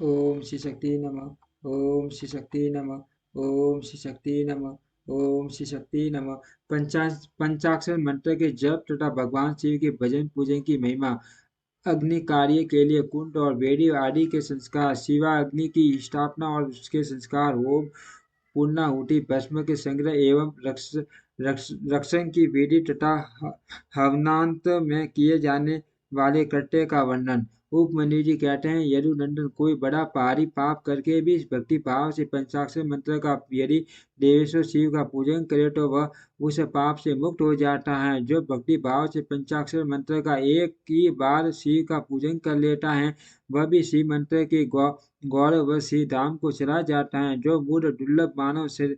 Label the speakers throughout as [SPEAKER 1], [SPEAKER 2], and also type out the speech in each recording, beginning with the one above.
[SPEAKER 1] ओम श्री शक्ति नमः। ओम श्री शक्ति नमः। ओम श्री शक्ति नमः। ओम श्री शक्ति नमः। पंचाक्षर मंत्र के जप तथा भगवान शिव के भजन पूजन की महिमा। अग्नि कार्य के लिए कुंड और बेड़ी आदि के संस्कार, शिवा अग्नि की स्थापना और उसके संस्कार, होम पूर्णाहुति, भस्म के संग्रह एवं रक्षण की विधि तथा हवनांत में किए जाने वाले कृत्य का वर्णन। उपमन्यु जी कहते हैं, यदुनंदन कोई बड़ा भारी पाप करके भी भक्ति भाव से पंचाक्षर मंत्र का यदि देवेश्वर शिव का पूजन करे तो वह उस पाप से मुक्त हो जाता है। जो भक्ति भाव से पंचाक्षर मंत्र का एक ही बार शिव का पूजन कर लेता है, वह भी शिव मंत्र के गौरव व श्री धाम को चला जाता है। जो मूढ़ दुर्लभ मानव से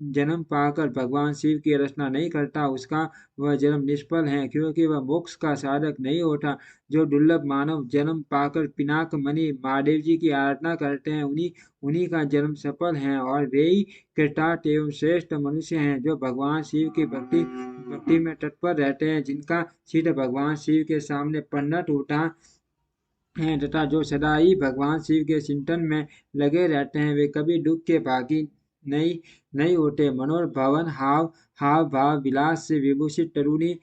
[SPEAKER 1] जन्म पाकर भगवान शिव की रचना नहीं करता, उसका वह जन्म निष्फल है, क्योंकि वह मोक्ष का साधक नहीं होता। जो दुर्लभ मानव जन्म पाकर पिनाक मणि महादेव जी की आराधना करते हैं, उन्हीं उन्हीं का जन्म सफल है, और वे ही कृतार्थ एवं श्रेष्ठ मनुष्य हैं, जो भगवान शिव की भक्ति में तत्पर रहते हैं, जिनका चित्त भगवान शिव के सामने प्रनत होता हैं तथा जो सदा ही भगवान शिव के चिंतन में लगे रहते हैं, वे कभी दुख के भागी नहीं नहीं होते। मनोभवन हाव भाव विलास से विभूषित तरुणी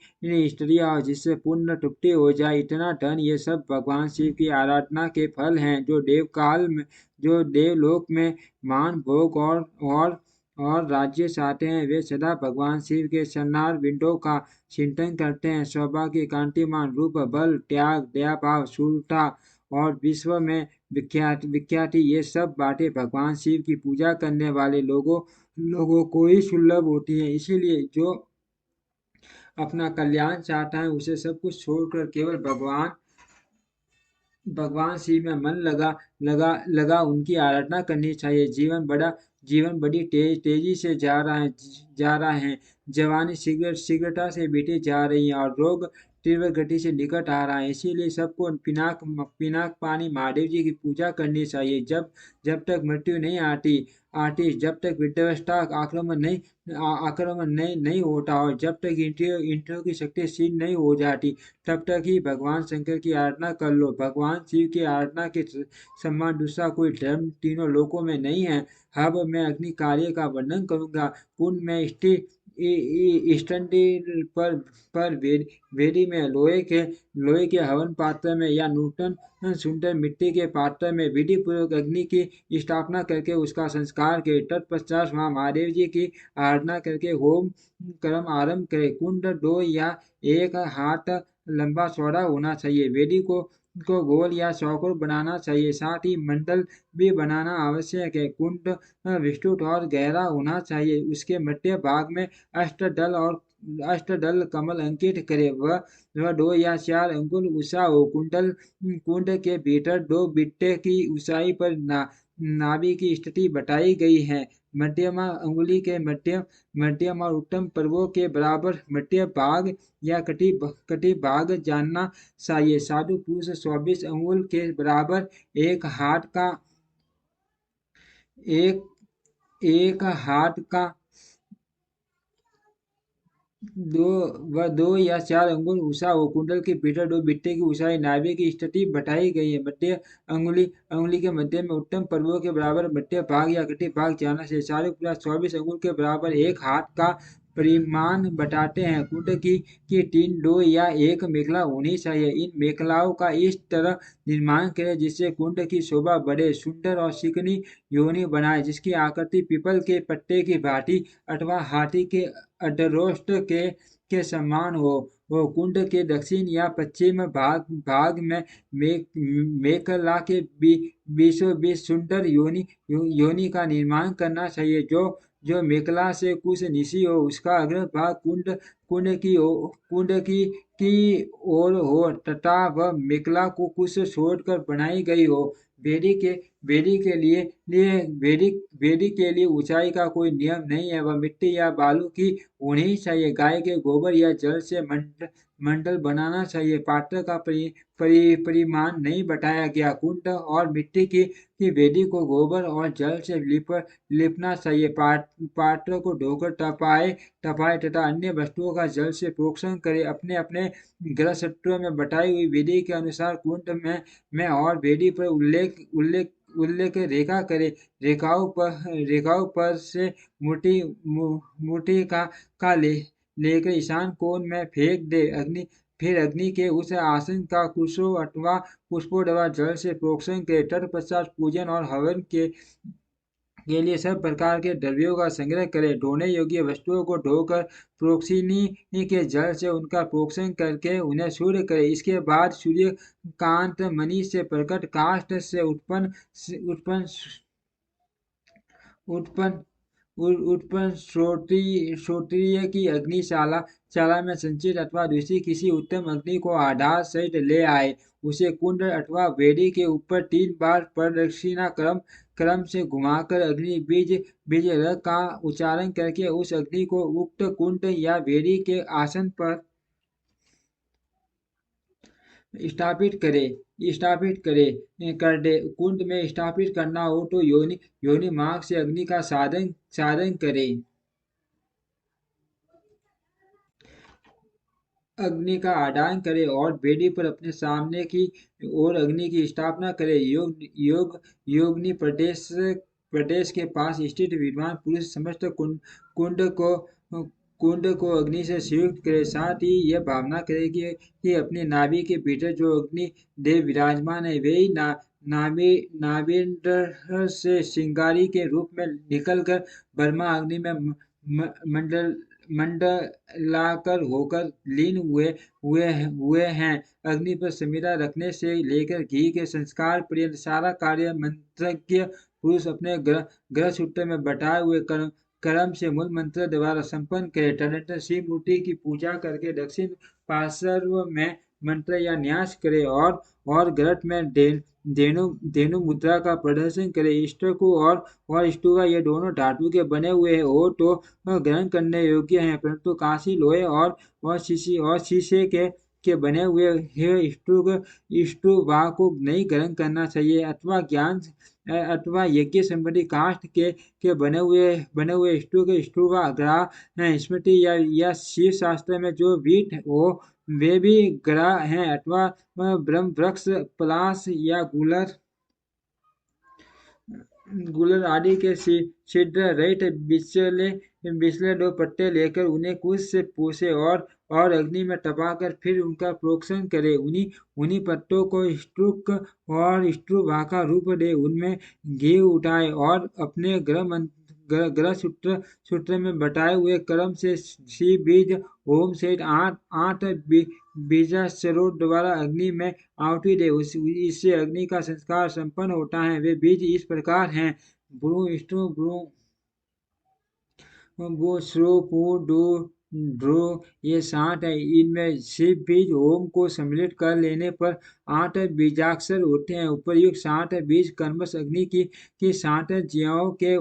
[SPEAKER 1] स्त्रियां, और जिससे पुण्य तृप्ति हो जाए इतना धन, ये सब भगवान शिव की आराधना के फल हैं। जो देवलोक में मान भोग और राज्य चाहते हैं, वे सदा भगवान शिव के चरणार विंडो का चिंतन करते हैं। सौभाग्य, कांतिमान, रूप, बल, त्याग, दया भाव, शूरता और विश्व में विख्याति, ये सब बातें भगवान शिव की पूजा करने वाले लोगों को ही सुलभ होती हैं। इसीलिए जो अपना कल्याण चाहता है, उसे सब कुछ छोड़कर केवल भगवान शिव में मन लगा उनकी आराधना करनी चाहिए। जीवन बड़ी तेजी से जा रहा है। जवानी शीघ्रता से बीती जा रही है और रोग तीव्र गति से निकट आ रहा है। इसीलिए सबको पिनाक पानी महादेव जी की पूजा करनी चाहिए। जब तक मृत्यु नहीं आती, जब तक वृद्धावस्था आक्रमण नहीं होता, और जब तक इंद्रियों की शक्ति क्षीण नहीं हो जाती, तब तक ही भगवान शंकर की आराधना कर लो। भगवान शिव की आराधना के समान दूसरा कोई धर्म तीनों लोकों में नहीं है। अब मैं अग्नि कार्य का वर्णन करूंगा। कुंड में स्थित स्टंडी पर वेदी में लोहे के हवन पात्र में या नूतन सुंदर मिट्टी के पात्र में विधि पूर्वक अग्नि की स्थापना करके उसका संस्कार के तत्पश्चात वहां महादेव जी की आराधना करके होम कर्म आरंभ करे। कुंड 2 या 1 हाथ लंबा चौड़ा होना चाहिए। वेदी को गोल या चौकोर बनाना चाहिए। साथ ही मंडल भी बनाना आवश्यक है। कुंड विस्तृत और गहरा होना चाहिए। उसके मध्य भाग में अष्टदल कमल अंकित करे। वह 2 या 4 अंगुल ऊंचा हो। कुंड के भीतर 2 बिट्टे की ऊंचाई पर नाभि की स्थिति बताई गई है। मध्यमा अंगुली के मध्यम और उत्तम पर्वों के बराबर मध्य भाग या कटी भाग जानना चाहिए। साधु पुरुष 24 अंगुल के बराबर एक हाथ का एक एक हाथ का दो या 4 अंगुल ऊंचा हो। कुंडल के भीतर 2 बिट्टे की ऊंचाई नाभि की स्थिति बताई गई है। मध्य अंगुली के मध्य में उत्तम पर्वों के बराबर मध्य भाग या कटी भाग जाना से साढ़े 24 अंगुल के बराबर एक हाथ का परिमाण बताते हैं। कुंड की 3, 2 या 1 मेखला होनी चाहिए। इन मेखलाओं का इस तरह निर्माण करें जिससे कुंड की शोभा बढ़े। सुंदर और चिकनी योनि बनाए, जिसकी आकृति पीपल के पत्ते की भांति अथवा हाथी के अधरोष्ट के समान हो। वो कुंड के दक्षिण या पश्चिम भाग में मेखला के बीचों बीच सुंदर योनि का निर्माण करना चाहिए। जो मेखला से कुछ नीची हो, उसका अग्र भाग कुंड की ओर हो तथा वह मेखला को कुछ छोड़कर बनाई गई हो। वेदी के वेदी के लिए ऊंचाई का कोई नियम नहीं है। वह मिट्टी या बालू की होनी चाहिए। गाय के गोबर या जल से मंडल बनाना चाहिए। पात्र का परिमाण नहीं बताया गया। कुंड और मिट्टी की वेदी को गोबर और जल से लिपना चाहिए। पात्र को धोकर तपाए तथा अन्य वस्तुओं का जल से प्रोक्षण करे। अपने अपने ग्रह सूत्रों में बताई हुई विधि के अनुसार कुंड में और वेदी पर उल्लेख उल्लेख रेखा करे। रेखाओं पर से मुट्ठी का लेकर ईशान कोण में फेंक दे। फिर अग्नि के उस आसन का कुशों अथवा पुष्पों अथवा जल से प्रोक्षण करे। तत्पश्चात पूजन और हवन के लिए सब प्रकार के द्रव्यों का संग्रह करें। ढोने योग्य वस्तुओं को ढोकर प्रोक्षिनी के जल से उनका प्रोक्षण करके उन्हें सूर्य करें। इसके बाद सूर्य कांत मणि से प्रकट काष्ठ से उत्पन्न उत्पन्न उत्पन्न श्रोत्रिय की अग्निशाला शाला में संचित अथवा दूसरी किसी उत्तम अग्नि को आधार सहित ले आए। उसे कुंड अथवा वेदी के ऊपर 3 बार प्रदक्षिणा क्रम से घुमाकर अग्नि बीज रग का उच्चारण करके उस अग्नि को उक्त कुंड या वेदी के आसन पर स्थापित कर दे। कुंड में स्थापित करना हो तो योनि मार्ग से अग्नि का साधन करे। अग्नि का आदान करे और वेदी पर अपने सामने की ओर अग्नि की स्थापना करे। योगनी प्रदेश के पास स्थित विद्वान पुरुष समस्त कुंड को अग्नि से संयुक्त करे। साथ ही यह भावना करे कि अपनी नाभि के भीतर जो अग्नि देव विराजमान है वे ही नाभिन्द्र से श्रृंगारी के रूप में निकलकर ब्रह्मा अग्नि में मंडलाकार होकर लीन हुए हैं। अग्नि पर समीरा रखने से लेकर घी के संस्कार पर्यंत सारा कार्य मंत्रज्ञ पुरुष अपने ग्रह सूत्र में बताए हुए कर्म से मूल मंत्र द्वारा संपन्न करे। तदनंतर शिव मूर्ति की पूजा करके दक्षिण पार्श्व में मंत्र या न्यास करे और ग्रथ में धेनु मुद्रा का प्रदर्शन करे। इष्टकु और स्टुवा ये दोनों धातु के बने हुए हो तो ग्रहण करने योग्य हैं, परंतु कांसी लोहे और शीशे के बने हुए स्टुवा को नहीं ग्रहण करना चाहिए। अथवा यज्ञ संबंधी काष्ठ के बने हुए स्टुवा ग्रह स्मृति या शिव शास्त्र में जो वीट हो वे भी ग्रह हैं। अथवा ब्रह्म वृक्ष पलाश या गुलर आदि के छिद्र रहित बिचले 2 पत्ते लेकर उन्हें कुश से पोसे और अग्नि में तपाकर फिर उनका प्रोक्षण करे। उन्हीं पत्तों को स्टुक और स्टुवा का रूप दे उनमें घी उठाए और अपने ग्रह सूत्र में बताए हुए क्रम से शिव बीज ओम सहित 8 बीजाक्षरों द्वारा अग्नि में आहुति दे। इससे अग्नि का संस्कार संपन्न होता है। वे बीज इस प्रकार हैं: ब्रू विष्णु वो श्रो पू डू ध्रो ये 60 है। इनमें शिव बीज ओम को सम्मिलित कर लेने पर 8 बीजाक्षर होते हैं। उपर्युक्त 60 बीज कर्मश अग्नि की 60 ज्वाओं के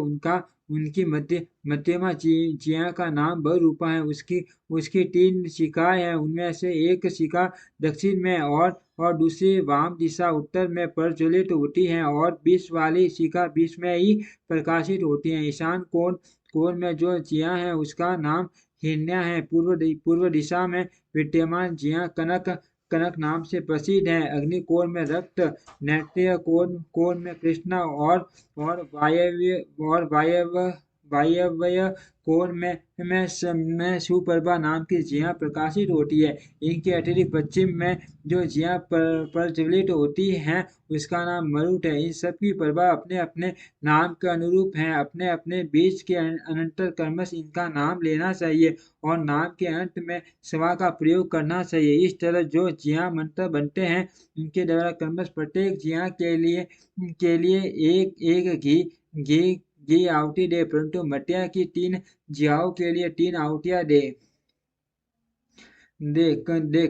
[SPEAKER 1] उनकी मध्यमा ज्वा का नाम बहुरूपा है। उसकी 3 शिखाएं हैं। उनमें से एक शिखा दक्षिण में और दूसरी वाम दिशा उत्तर में प्रज्वलित होती है और बीच वाली शिखा बीच में ही प्रकाशित होती है। ईशान कोण में जो ज्या है उसका नाम हिरण्या है। पूर्व दिशा में विद्यमान ज्या कनक नाम से प्रसिद्ध है। अग्निकोण में रक्त, नैत्य कोण में कृष्णा और वायव्य कोण में सुप्रभा नाम की ज्या प्रकाशित होती है। इनके अतिरिक्त पश्चिम में जो ज्या प्रज्वलित होती है उसका नाम मरुत है। इन सबकी प्रभा अपने अपने नाम के अनुरूप है। अपने अपने बीच के अनंतर क्रमश इनका नाम लेना चाहिए और नाम के अंत में स्वा का प्रयोग करना चाहिए। इस तरह जो ज्या मंत्र बनते हैं उनके द्वारा क्रमश प्रत्येक ज्या के लिए एक घी आहुति दे, परंतु मटिया की 3 ज्याओं के लिए 3 आहुतियां दे।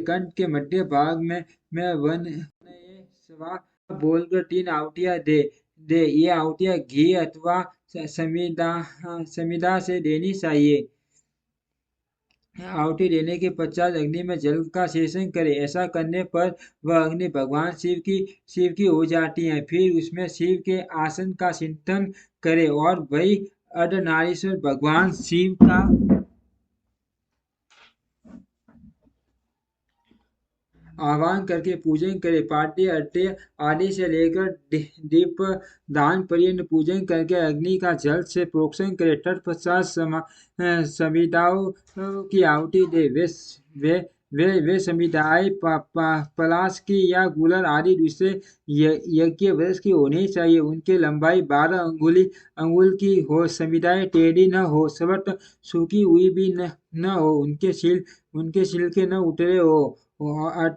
[SPEAKER 1] कंठ के मध्य भाग में वन स्वा बोलकर 3 आहुतियां दे। ये आहुतियां घी अथवा समिधा से देनी चाहिए। आहुति देने के पश्चात अग्नि में जल का सेचन करे। ऐसा करने पर वह अग्नि भगवान शिव की हो जाती है। फिर उसमें शिव के आसन का चिंतन करे और वही अर्धनारीश्वर भगवान शिव का आह्वान करके पूजन करे। पाड्य अट्य आदि से लेकर दीप दान पर्यंत पूजन करके अग्नि का जल से प्रोक्षण करे। तत्पश्चात समिदाओं की आहुति दे। वे वे समुदाय पलाश की या गुलर आदि दूसरे यज्ञ वृक्ष की होनी चाहिए। उनकी लंबाई 12 अंगुल की हो। समुदाय टेढ़ी न हो, सबट सूखी हुई भी न हो। उनके छिलके न उतरे हो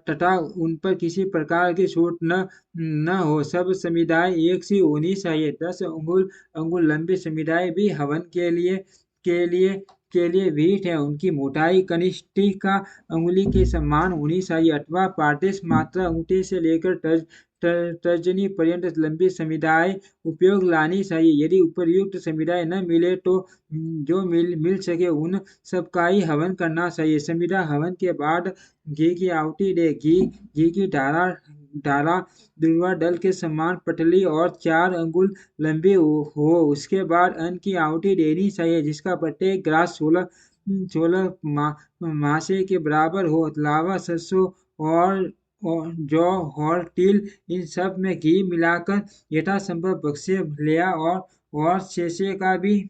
[SPEAKER 1] तथा उन पर किसी प्रकार की छूट न हो। सब समुदाय एक सी होनी चाहिए। 10 अंगुल लंबे समुदाय भी हवन के लिए के लिए विहित है। उनकी मोटाई कनिष्ठिका अंगुली के समान होनी चाहिए अथवा पाटिश मात्रा अंगूठे से लेकर तर्जनी पर्यंत लंबी समुदाय उपयोग लानी चाहिए। यदि उपर्युक्त समुदाय न मिले तो जो मिल सके उन सबका ही हवन करना चाहिए। समुदाय हवन के बाद घी की आहुति दे। घी की धारा दुर्वा दल के समान पतली और 4 अंगुल लंबी हो। उसके बाद अन्न की आहुति देनी चाहिए जिसका प्रत्येक ग्रास 16 मासे के बराबर हो। लावा, सरसों और जौ और तिल इन सब में घी मिलाकर यथासंभव बक्से लिया और शेषे का भी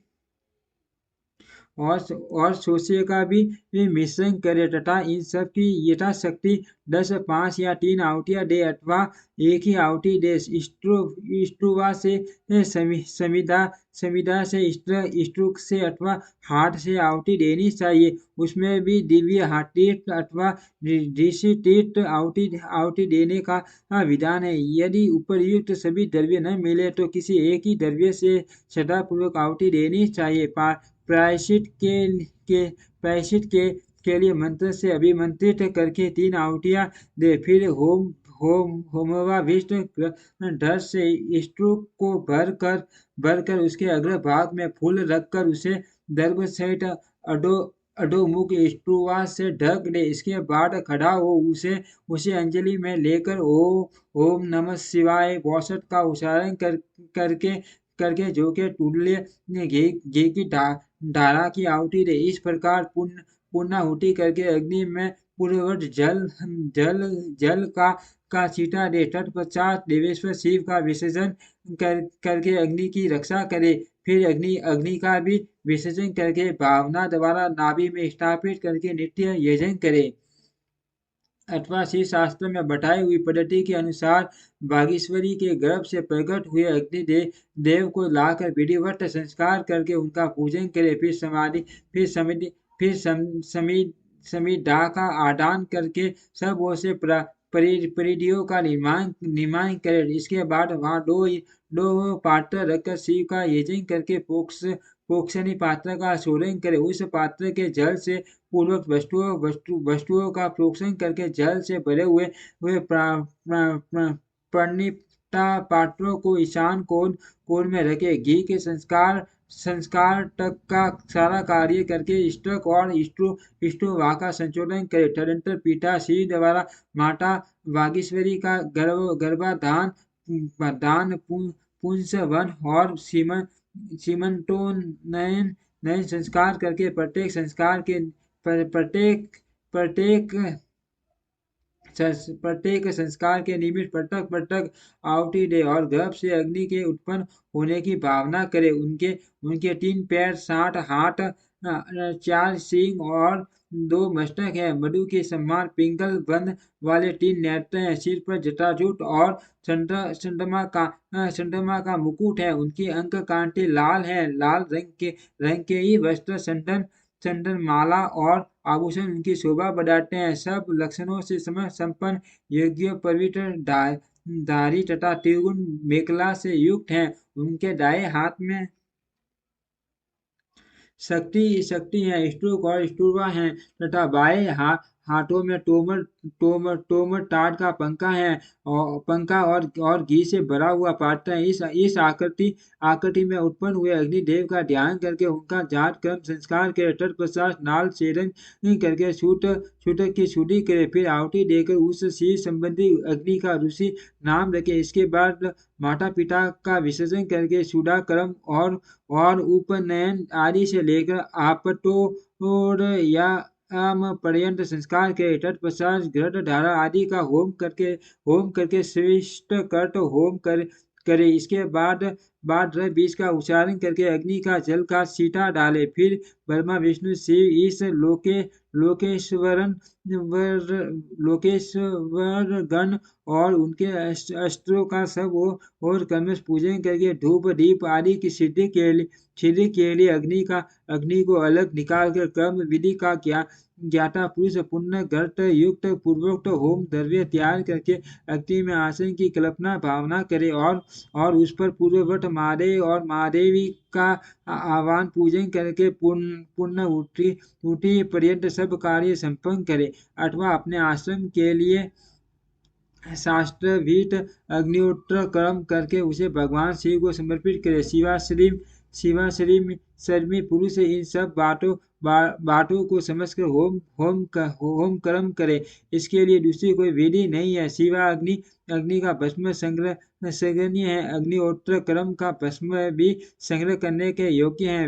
[SPEAKER 1] और शोषे का भी मिश्रण करे तथा इन सब की यथाशक्ति 10, 5 या 3 आहुतियां दे अथवा एक ही आहुति दे। स्ट्रुवा से समिदा से स्ट्रुक से अथवा हाथ से आहुति देनी चाहिए। उसमें भी दिव्य तीर्थ अथवा ऋषि तीर्थ आहुति देने का विधान है। यदि उपर्युक्त सभी द्रव्य न मिले तो किसी एक ही द्रव्य से श्रद्धापूर्वक आहुति देनी चाहिए। प्रायश्चित के लिए मंत्र से अभिमंत्रित करके 3 आहुतियां दे। फिर होमवाभिष्ट धर से स्ट्रुक को भरकर उसके अग्र भाग में फूल रखकर उसे दर्भ सहित अधोमुख स्ट्रुवा से ढक दे। इसके बाद खड़ा हो उसे अंजलि में लेकर ओम नमः शिवाय 62 का उच्चारण करके जो के तुल्य घी की धारा की आहुति दे। इस प्रकार पुण्यहुति करके अग्नि में पूर्ववत जल का छींटा दे। तत्पश्चात देवेश्वर शिव का विसर्जन करके अग्नि की रक्षा करे। फिर अग्नि का भी विसर्जन करके भावना द्वारा नाभि में स्थापित करके नित्य यजन करे अथवा शिव शास्त्र में बताई हुई पद्धति के अनुसार बागेश्वरी के गर्भ से प्रकट हुए अग्नि देव को लाकर विधिवत संस्कार करके उनका पूजन करे। फिर समिधा का आदान करके सब ओर से परिधियों का निर्माण करे। इसके बाद वहां दो पात्र रखकर शिव का यजन करके पोक्षणी पात्र का शोधन करे। उस पात्र के जल से पूर्वक वस्तुओं का प्रोक्षण करके जल से भरे हुए प्रणिता पात्रों को ईशान कोण में रखे। घी के संस्कार तक का सारा कार्य करके स्टक और स्टुवा का संशोधन करे। तदंतर पिता शिव द्वारा माता बागेश्वरी का गर्भाधान पुंसवन और सीमंतोन्नयन संस्कार करके प्रत्येक संस्कार के निमित्त पटक आहुति दे और गर्भ से अग्नि के उत्पन्न होने की भावना करे। उनके 3 पैर, 60 हाथ, 4 सींग और 2 मस्तक है। मधु के समान पिंगल बंद वाले 3 नेत्र हैं। सिर पर जटाजूट और चंद्रमा का मुकुट है। उनकी अंक कांटे लाल है। लाल रंग के ही वस्त्र, चंदन माला और आभूषण उनकी शोभा बढ़ाते हैं। सब लक्षणों से संपन्न योग्य पवित्र धारी तथा त्रिगुण मेखला से युक्त हैं। उनके दाएं हाथ में शक्ति है, स्ट्रुक और स्टुवा हैं तथा बाएं हाथों में तोमर टाट का पंखा और घी से भरा हुआ पात्र है। इस आकृति में उत्पन्न हुए अग्निदेव का ध्यान करके उनका जात कर्म संस्कार के तत्पश्चात नाल छेदन करके छूतक की शुद्धि करे। फिर आहुति देकर उस शिव संबंधी अग्नि का ऋषि नाम रखे। इसके बाद माता पिता का विसर्जन करके शुदा कर्म और उपनयन आदि से लेकर आपतोर या पर्यंत संस्कार के तत्पश्चात घृत धारा आदि का होम करके श्रेष्ठ कर्त होम करे। इसके बाद रह बीज का उच्चारण करके अग्नि का जल का सीटा डाले। फिर ब्रह्मा विष्णु शिव इस लोकेश्वरन लोकेश्वर गण और उनके अस्त्रों का सब और क्रमश पूजन करके धूप दीप आदि की सिद्धि के लिए अग्नि को अलग निकाल कर कर्म विधि का ज्ञाता पुरुष पुण्य गर्त युक्त पूर्वोक्त होम द्रव्य तैयार करके अग्नि में आसन की कल्पना भावना करे और उस पर पूर्ववत महादेव और महादेवी का आह्वान पूजन करके पुण्य उठी पर्यंत सब कार्य संपन्न करे। अथवा अपने आश्रम के लिए शास्त्रविहित अग्निहोत्र कर्म करके उसे भगवान शिव को समर्पित करे। शिवाश्रमी पुरुष इन सब बातों को समझकर होम कर्म करे। इसके लिए दूसरी कोई विधि नहीं है। अग्नि का भस्म संग्रहणीय है। अग्निहोत्र कर्म का भस्म भी संग्रह करने के योग्य है।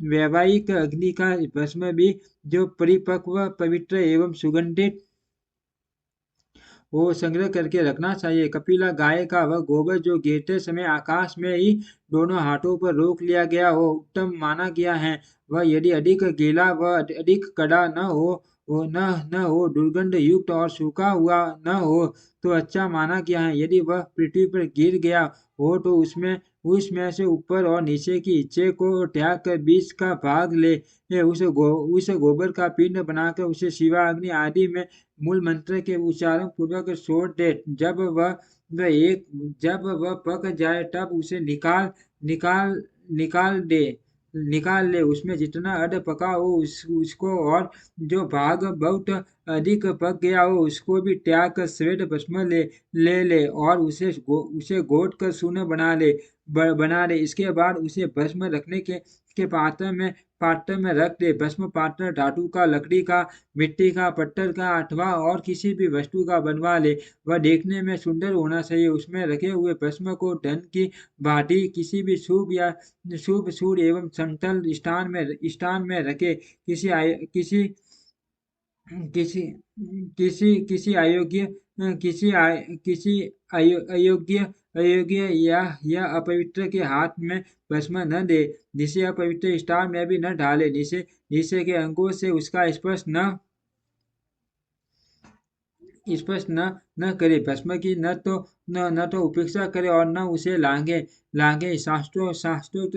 [SPEAKER 1] वैवाहिक अग्नि का भस्म भी जो परिपक्व पवित्र एवं सुगंधित वो संग्रह करके रखना चाहिए। कपिला गाय का वह गोबर जो गिरते समय आकाश में ही दोनों हाथों पर रोक लिया गया हो उत्तम माना गया है। वह यदि अधिक गीला व अधिक कड़ा न हो दुर्गंध युक्त और सूखा हुआ न हो तो अच्छा माना गया है। यदि वह पृथ्वी पर गिर गया हो तो उसमें से ऊपर और नीचे की हिस्से को त्याग कर बीच का भाग ले उस गोबर का पिंड बनाकर उसे शिवाग्नि आदि में मूल मंत्र के उच्चारण पूर्वक छोड़ दे। जब वह पक जाए तब उसे निकाल ले। उसमें जितना अध पका हो उसको और जो भाग बहुत अधिक पक गया हो उसको भी त्याग कर श्वेत भस्म ले और उसे घोट कर शून्य बना ले। इसके बाद उसे भस्म रखने के पात्र में रख दे। भस्म पात्र धातु का, लकड़ी का, मिट्टी का, पत्थर का अथवा और किसी भी वस्तु का बनवा ले। वह देखने में सुंदर होना चाहिए। उसमें रखे हुए भस्म को धन की भांति किसी भी शुभ सूर्य एवं समतल स्थान में रखे। किसी किसी अयोग्य या अपवित्र के हाथ में भस्म न दे। जिसे अपवित्र स्थान में भी न डाले। जिसे के अंगों से उसका स्पर्श न करे। भस्म की न तो उपेक्षा करे और न उसे लांगे। शास्त्रोक्त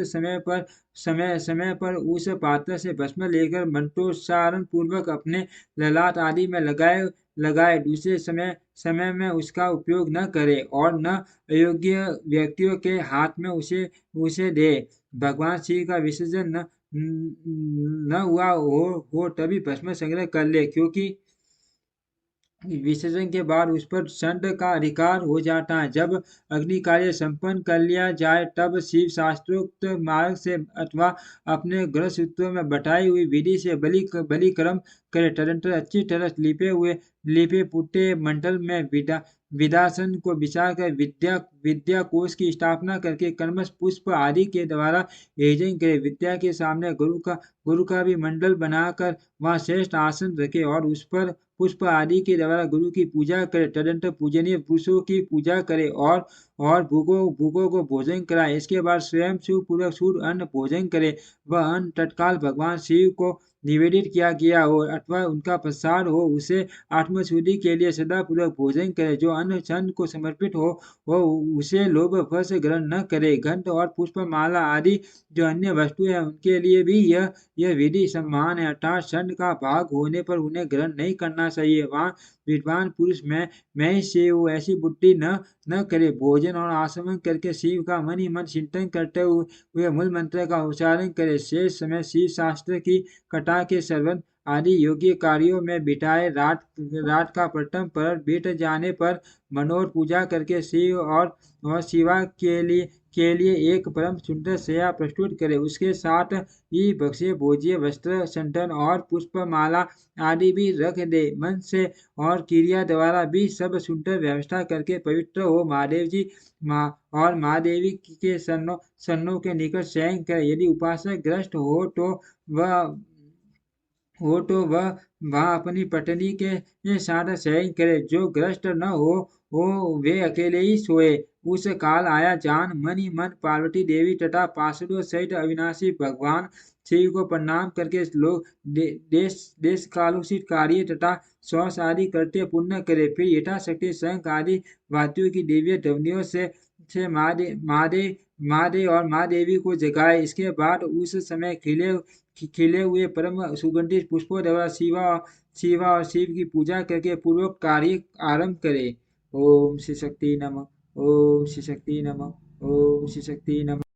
[SPEAKER 1] समय पर उस पात्र से भस्म लेकर मंत्रोच्चारण पूर्वक अपने ललाट आदि में लगाए। दूसरे समय में उसका उपयोग न करे और न अयोग्य व्यक्तियों के हाथ में उसे दे। भगवान शिव का विसर्जन न हुआ हो तभी भस्म संग्रह कर ले, क्योंकि विसर्जन के बाद उस पर चंड का अधिकार हो जाता है। जब अग्नि कार्य संपन्न कर लिया जाए तब शिव शास्त्रोक्त मार्ग से अथवा अपने ग्रह सूत्रों में बताई हुई विधि से बलि कर्म करे। तदंतर अच्छी तरह लिपे पुटे मंडल में विदासन को बिछा कर विद्या कोष की स्थापना करके कर्मश पुष्प आदि के द्वारा यजन करे। विद्या के सामने गुरु का भी मंडल बनाकर वहां श्रेष्ठ आसन रखे और उस पर पुष्प आदि के द्वारा गुरु की पूजा करे। तदंतर पूजनीय पुरुषों की पूजा करे और भूखों को भोजन कराए। इसके बाद स्वयं शिवपूर्वक शुद्ध अन्न भोजन करे। वह अन्न तत्काल भगवान शिव को निवेदित किया गया हो अथवा उनका प्रसाद हो उसे आत्मशुद्धि के लिए सदापूर्वक भोजन करे। जो अन्न चंद को समर्पित हो उसे लोभ वश ग्रहण न करे। घंट और पुष्प माला आदि जो अन्य वस्तु है उनके लिए भी यह विधि सम्मान है, अर्थात चंद का भाग होने पर उन्हें ग्रहण नहीं करना चाहिए। वहाँ विद्वान पुरुष मैं ही शिव हूँ ऐसी बुद्धि न करे। भोजन और आचमन करके शिव का मन ही मन चिंतन करते हुए मूल मंत्र का उच्चारण करे। शेष समय शिव शास्त्र की कथा के श्रवण आदि योग्य कार्यों में बिताए। रात का प्रथम पहर बीत जाने पर मनोहर पूजा करके शिव और शिवा के लिए एक परम सुंदर शैया प्रस्तुत करे। उसके साथ ही भक्ष्य भोज्य वस्त्र संतन और पुष्प माला आदि भी रख दे। मन से और क्रिया द्वारा भी सब सुंदर व्यवस्था करके पवित्र हो महादेव जी और महादेवी के सन्नों के निकट शयन करे। यदि उपासक ग्रस्त हो तो वह हो तो वह अपनी पत्नी के साथ शयन करे, जो ग्रस्त न हो वे अकेले ही सोए। उस काल आया जान मन ही मन पार्वती देवी तथा पार्षदों सहित अविनाशी भगवान शिव को प्रणाम करके लोग देश कालोचित कार्य तथा श्वास आदि करते पुण्य करे। फिर यथाशक्ति शंख आदि वाद्यों की दिव्य ध्वनियों से महादेव और महादेवी को जगाए। इसके बाद उस समय खिले हुए परम सुगंधित पुष्पों द्वारा शिवा और शिव की पूजा करके पूर्वक कार्य आरंभ करे। ओम श्री शक्ति नमः। ओम श्री शक्ति नमः। ओम श्री शक्ति नमः।